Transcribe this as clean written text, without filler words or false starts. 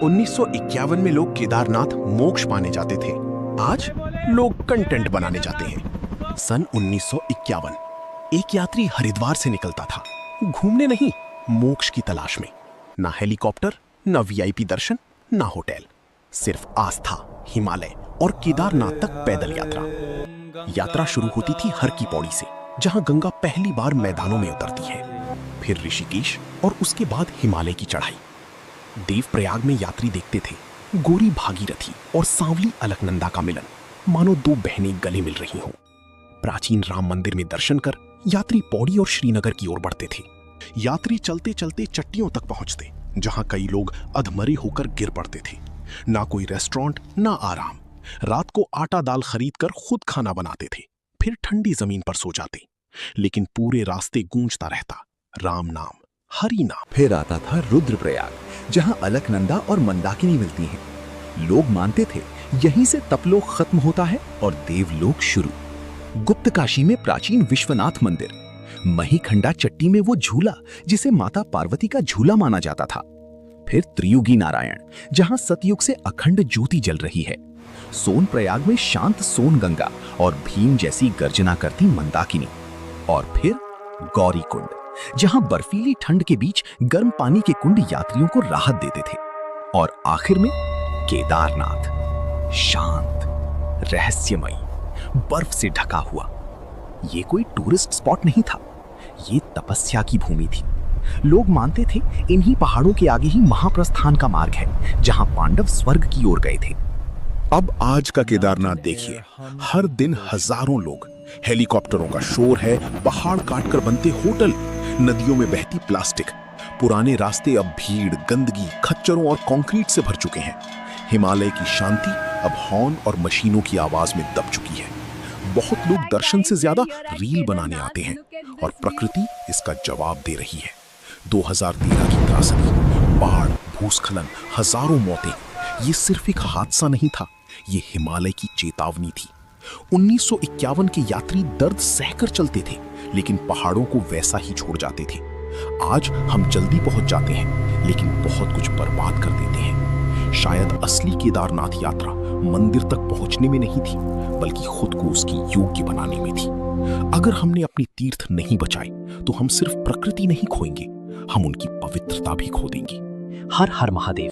1951 में लोग केदारनाथ मोक्ष पाने जाते थे। आज लोग कंटेंट बनाने जाते हैं। सन 1951 एक यात्री हरिद्वार से निकलता था, घूमने नहीं, मोक्ष की तलाश में। ना हेलीकॉप्टर, ना वीआईपी दर्शन, ना होटल, सिर्फ आस्था, हिमालय और केदारनाथ तक पैदल यात्रा। यात्रा शुरू होती थी हर की पौड़ी से, जहां गंगा पहली बार मैदानों में उतरती है, फिर ऋषिकेश और उसके बाद हिमालय की चढ़ाई। देवप्रयाग में यात्री देखते थे गोरी भागीरथी और सांवली अलकनंदा का मिलन, मानो दो बहनें गले मिल रही हों। प्राचीन राम मंदिर में दर्शन कर यात्री पौड़ी और श्रीनगर की ओर बढ़ते थे। यात्री चलते चलते चट्टियों तक पहुंचते, जहां कई लोग अधमरे होकर गिर पड़ते थे। ना कोई रेस्टोरेंट, ना आराम। रात को आटा दाल खरीद कर खुद खाना बनाते थे, फिर ठंडी जमीन पर सो जाते। लेकिन पूरे रास्ते गूंजता रहता राम नाम, हरि नाम। फिर आता था रुद्रप्रयाग, जहां अलकनंदा और मंदाकिनी मिलती हैं। लोग मानते थे यहीं से तपलोक खत्म होता है और देवलोक शुरू। गुप्त काशी में प्राचीन विश्वनाथ मंदिर, महीखंडा चट्टी में वो झूला जिसे माता पार्वती का झूला माना जाता था। फिर त्रियुगी नारायण, जहां सतयुग से अखंड ज्योति जल रही है। सोनप्रयाग में शांत सोन गंगा और भीम जैसी गर्जना करती मंदाकिनी। और फिर गौरी कुंड, जहां बर्फीली ठंड के बीच गर्म पानी के कुंड यात्रियों को राहत देते थे। और आखिर में केदारनाथ, शांत, रहस्यमयी, बर्फ से ढका हुआ। ये कोई टूरिस्ट स्पॉट नहीं था, ये तपस्या की भूमि थी। लोग मानते थे इन्हीं पहाड़ों के आगे ही महाप्रस्थान का मार्ग है, जहां पांडव स्वर्ग की ओर गए थे। अब आज का केदारनाथ देखिए, हर दिन हजारों लोग, हेलीकॉप्टरों का शोर है, पहाड़ काटकर बनते होटल, नदियों में बहती प्लास्टिक। पुराने रास्ते अब भीड़, गंदगी, खच्चरों और कंक्रीट से भर चुके हैं। हिमालय की शांति अब हॉर्न और मशीनों की आवाज में दब चुकी है। बहुत लोग दर्शन से ज्यादा रील बनाने आते हैं और प्रकृति इसका जवाब दे रही है। 2013 की त्रासदी, बाढ़, भूस्खलन, हजारों मौतें, ये सिर्फ एक हादसा नहीं था, ये हिमालय की चेतावनी थी। 1951 के यात्री दर्द सहकर चलते थे, लेकिन पहाड़ों को वैसा ही छोड़ जाते थे। आज हम जल्दी पहुंच जाते हैं, लेकिन बहुत कुछ बर्बाद कर देते हैं। शायद असली केदारनाथ यात्रा मंदिर तक पहुंचने में नहीं थी, बल्कि खुद को उसकी योग्य बनाने में थी। अगर हमने अपनी तीर्थ नहीं बचाए, तो हम सिर्फ प्रकृति नहीं खोएंगे, हम उनकी पवित्रता भी खो देंगे। हर हर महादेव।